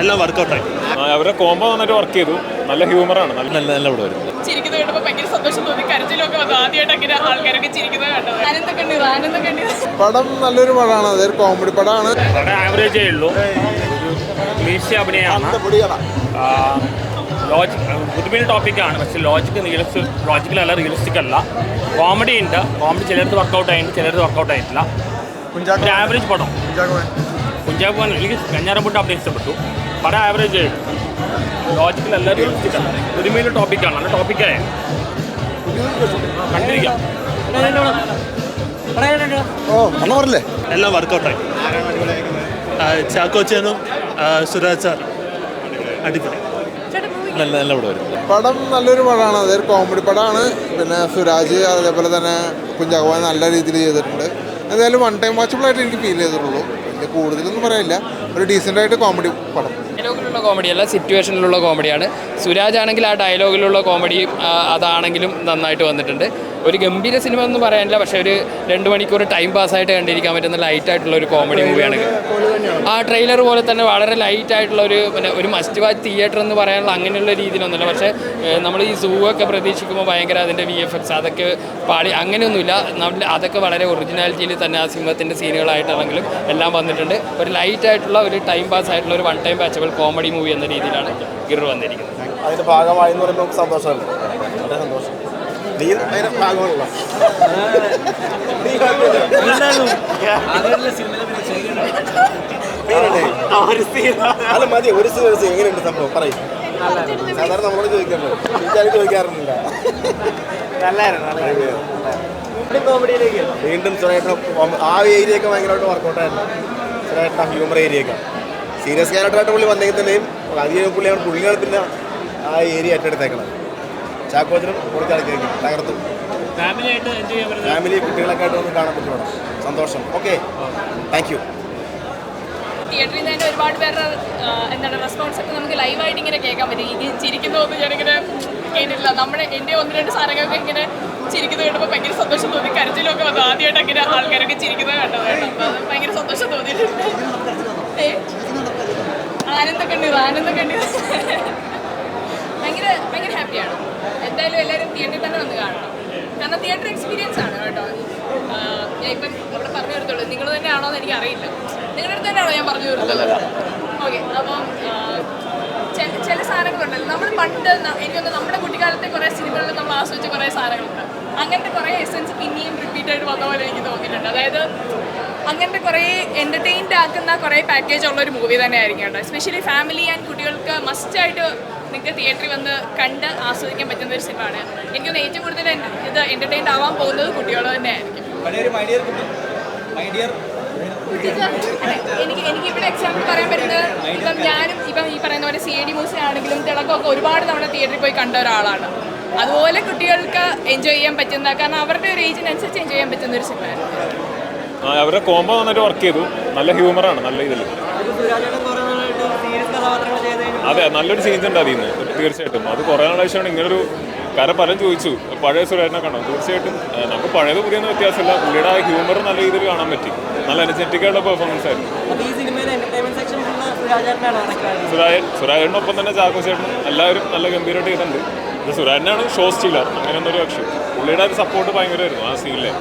എല്ലാം വർക്കൗട്ടായി. അവരുടെ കോംബോ നന്നായിട്ട് വർക്ക് ചെയ്തു. നല്ല ഹ്യൂമറാണ്, നല്ല നല്ല നല്ല ഇവിടെ വരുന്നത്. ചിരിക്കുന്നത് കേട്ടപ്പോൾ ഭയങ്കര സന്തോഷം തോന്നി. കരച്ചിലൊക്കെ വന്നു. ആദ്യമായിട്ട് അങ്ങനെ ആൾക്കാരൊക്കെ ചിരിക്കുന്നത് കണ്ടത്. ആനന്ദം കണ്ടു. പടം നല്ലൊരു പടമാണ്, അതൊരു കോമഡി പടമാണ്. വളരെ ആവറേജേ ഉള്ളൂ. ക്ലീശ അഭിനയമാണ്. പുതുമയുള്ള ടോപ്പിക്കാണ്, പക്ഷെ ലോജിക്കലല്ല, റിയലിസ്റ്റിക് അല്ല. കോമഡി ഉണ്ട്. കോമഡി ചിലർക്ക് വർക്കൗട്ട് ആയിട്ടുണ്ട്, ചിലർക്ക് വർക്കൗട്ട് ആയിട്ടില്ല. ഒരു ആവറേജ് പടം. കുഞ്ചാക്കോ എനിക്ക് കഞ്ഞാറമ്പൂട്ട് അഭിനയം ഇഷ്ടപ്പെട്ടു. പടം ആവറേജ് ആയിട്ട് ലോജിക്കലല്ല, റിയലിസ്റ്റിക് അല്ല. പുതുമയുള്ള ടോപ്പിക്കാണ്, നല്ല ടോപ്പിക്കായ കണ്ടിരിക്കാം. പറഞ്ഞില്ലേ എല്ലാം വർക്കൗട്ടായി. ചാക്കോച്ചനും സുരാജ് സാർ അടിപൊളി. നല്ല നല്ല ഇവിടെ വരുന്നത്. പടം നല്ലൊരു പടമാണ്, അതൊരു കോമഡി പടമാണ്. പിന്നെ സുരാജ് അതേപോലെ തന്നെ കുഞ്ചാക്കോ നല്ല രീതിയിൽ ചെയ്തിട്ടുണ്ട്. എന്തായാലും വൺ ടൈം വാച്ചബിൾ ആയിട്ട് എനിക്ക് ഫീൽ ചെയ്തിട്ടുള്ളൂ. വലിയ കൂടുതലൊന്നും പറയാനില്ല, ഒരു ഡീസൻ്റ് ആയിട്ട് കോമഡി പടം. ഡയലോഗിലുള്ള കോമഡിയല്ല, സിറ്റുവേഷനിലുള്ള കോമഡിയാണ്. സുരാജ് ആണെങ്കിൽ ആ ഡയലോഗിലുള്ള കോമഡിയും അതാണെങ്കിലും നന്നായിട്ട് വന്നിട്ടുണ്ട്. ഒരു ഗംഭീര സിനിമ എന്ന് പറയാനില്ല, പക്ഷേ ഒരു 2 മണിക്കൂർ ടൈം പാസ്സായിട്ട് കണ്ടിരിക്കാൻ പറ്റുന്ന ലൈറ്റായിട്ടുള്ള ഒരു കോമഡി മൂവിയാണ്. ആ ട്രെയിലർ പോലെ തന്നെ വളരെ ലൈറ്റായിട്ടുള്ള പിന്നെ ഒരു മസ്റ്റ് വാച്ച് തിയേറ്റർ എന്ന് പറയാനുള്ള അങ്ങനെയുള്ള രീതിയിലൊന്നുമില്ല. പക്ഷേ നമ്മൾ ഈ സൂ ഒക്കെ പ്രതീക്ഷിക്കുമ്പോൾ ഭയങ്കര അതിൻ്റെ VFX അതൊക്കെ പാളി അങ്ങനെയൊന്നുമില്ല. അതൊക്കെ വളരെ ഒറിജിനാലിറ്റിയിൽ തന്നെ ആ സിനിമത്തിൻ്റെ സീനുകളായിട്ടാണെങ്കിലും എല്ലാം വന്നിട്ടുണ്ട്. ഒരു ലൈറ്റായിട്ടുള്ള ഒരു ടൈം പാസ് ആയിട്ടുള്ള ഒരു one time watchable comedy movie എന്ന രീതിയിലാണ് ഗിർ വന്നിരിക്കുന്നത്. അതിൻ്റെ ഭാഗമായി എന്ന് പറയുമ്പോൾ സന്തോഷമല്ലേ, വളരെ സന്തോഷം. അതിൻ്റെ ഭാഗമാണല്ലോ. അല്ല മതി, ഒരു എങ്ങനെയുണ്ട് സംഭവം പറയും. സാധാരണ നമ്മളോട് ചോദിക്കാറുണ്ട്, ചോദിക്കാറുന്നില്ല. വീണ്ടും ആ ഏരിയയൊക്കെ ഭയങ്കരമായിട്ട് വർക്കൗട്ടായിരുന്നു. സുരേട്ട ഹ്യൂമർ ഏരിയയൊക്കെ സീരിയസ് ക്യാരക്ടറായിട്ട് പുള്ളി വന്നെങ്കിൽ തന്നെയും അധികം പുള്ളിയാണ് പിന്നെ ആ ഏരിയ ഏറ്റെടുത്തേക്കണം. ചാക്കോച്ചനും കുറച്ച് കളിക്കും, തകർത്തും. ഫാമിലി കുട്ടികളൊക്കെ ആയിട്ട് ഒന്ന് കാണാൻ പറ്റും. സന്തോഷം. Okay, thank you. തിയേറ്ററിൽ നിന്ന് തന്നെ ഒരുപാട് പേരുടെ റെസ്പോൺസ് ഒക്കെ നമുക്ക് ലൈവായിട്ട് ഇങ്ങനെ കേൾക്കാൻ പറ്റും. ഈ ചിരിക്കുന്നതൊന്നും ഞാനിങ്ങനെ കേട്ടില്ല. എൻ്റെ 1-2 സാധനങ്ങളൊക്കെ ഇങ്ങനെ ചിരിക്കുന്നത് കേട്ടപ്പോൾ ഭയങ്കര സന്തോഷം തോന്നി. കരച്ചിലൊക്കെ വന്നു. ആദ്യമായിട്ട് അങ്ങനെ ആൾക്കാരൊക്കെ ചിരിക്കുന്നത് കണ്ടത് കേട്ടോ. അപ്പോൾ അത് ഭയങ്കര സന്തോഷം തോന്നിയിട്ടുണ്ട്. ആനന്ദം കണ്ടു. ഭയങ്കര ഹാപ്പിയാണ്. എന്തായാലും എല്ലാവരും തിയേറ്ററിൽ തന്നെ വന്ന് കാണണം. കാരണം തിയേറ്റർ എക്സ്പീരിയൻസ് ആണ് കേട്ടോ. ഞാൻ ഇപ്പം അവിടെ പറഞ്ഞു തരത്തുള്ളൂ, നിങ്ങൾ തന്നെയാണോ എന്ന് എനിക്ക് അറിയില്ല. നിങ്ങളുടെ അടുത്ത് തന്നെയാണോ ഞാൻ പറഞ്ഞു തരുന്നത്? ഓക്കെ. അപ്പം ചില സാധനങ്ങളുണ്ടല്ലോ, നമ്മൾ പണ്ട് എനിക്കൊന്ന് നമ്മുടെ കുട്ടിക്കാലത്തെ കുറേ സിനിമകളിൽ നമ്മൾ ആസ്വദിച്ച കുറേ സാധനങ്ങളുണ്ട്. അങ്ങനത്തെ കുറേ എസെൻസ് പിന്നെയും റിപ്പീറ്റായിട്ട് വന്ന പോലെ എനിക്ക് തോന്നിയിട്ടുണ്ട്. അതായത് അങ്ങനത്തെ കുറേ എൻ്റർടൈൻഡ് ആക്കുന്ന കുറേ പാക്കേജ് ഉള്ളൊരു മൂവി തന്നെ ആയിരിക്കും കേട്ടോ. എസ്പെഷ്യലി ഫാമിലി ആൻഡ് കുട്ടികൾക്ക് മസ്റ്റായിട്ട് നിങ്ങൾക്ക് തിയേറ്ററിൽ വന്ന് കണ്ട് ആസ്വദിക്കാൻ പറ്റുന്ന ഒരു സിനിമയാണ്. എനിക്കൊന്ന് ഏറ്റവും കൂടുതൽ ഇത് എൻ്റർടൈൻഡ് ആവാൻ പോകുന്നത് കുട്ടികൾ തന്നെ ആയിരിക്കും. എനിക്ക് ഇവിടെ എക്സാമ്പിൾ പറയാൻ പറ്റുന്നത്, ഞാനും ഈ പറയുന്ന പോലെ CID മൂസി ആണെങ്കിലും തിളക്കമൊക്കെ ഒരുപാട് തവണ തിയേറ്ററിൽ പോയി കണ്ട ഒരാളാണ്. അതുപോലെ കുട്ടികൾക്ക് എൻജോയ് ചെയ്യാൻ പറ്റുന്ന, കാരണം അവരുടെ ഒരു ഏജിനനുസരിച്ച് എൻജോയ് ചെയ്യാൻ പറ്റുന്ന ഒരു സിനിമയാണ്. അവരുടെ കോംബോ നന്നായിട്ട് വർക്ക് ചെയ്തു. നല്ല ഹ്യൂമറാണ്, നല്ല ഇതിൽ. അതെ, നല്ലൊരു സീൻസ് ഉണ്ട് അതിൽ നിന്ന്. തീർച്ചയായിട്ടും അത് കുറേ നാളാവശ്യമാണ് ഇങ്ങനൊരു കാരണം പലരും ചോദിച്ചു പഴയ സുരേഷിനെ കാണാം. തീർച്ചയായിട്ടും നമുക്ക് പഴയത് പുതിയൊന്നും വ്യത്യാസമില്ല. പുള്ളിയുടെ ആ ഹ്യൂമർ നല്ല രീതിയിൽ കാണാൻ പറ്റി. നല്ല എനർജറ്റിക് ആയിട്ടുള്ള പെർഫോമൻസ് ആയിരുന്നു. സുരാജിനൊപ്പം തന്നെ ചാക്കോ ചേട്ടനും എല്ലാവരും നല്ല ഗംഭീരമായിട്ട് ചെയ്തിട്ടുണ്ട്. ഇത് സുരാജിനാണ് ഷോ സ്റ്റീലർ, അങ്ങനെയൊന്നൊരു പക്ഷേ പുള്ളിയുടെ ഒരു സപ്പോർട്ട് ഭയങ്കരമായിരുന്നു ആ സീനിലെ.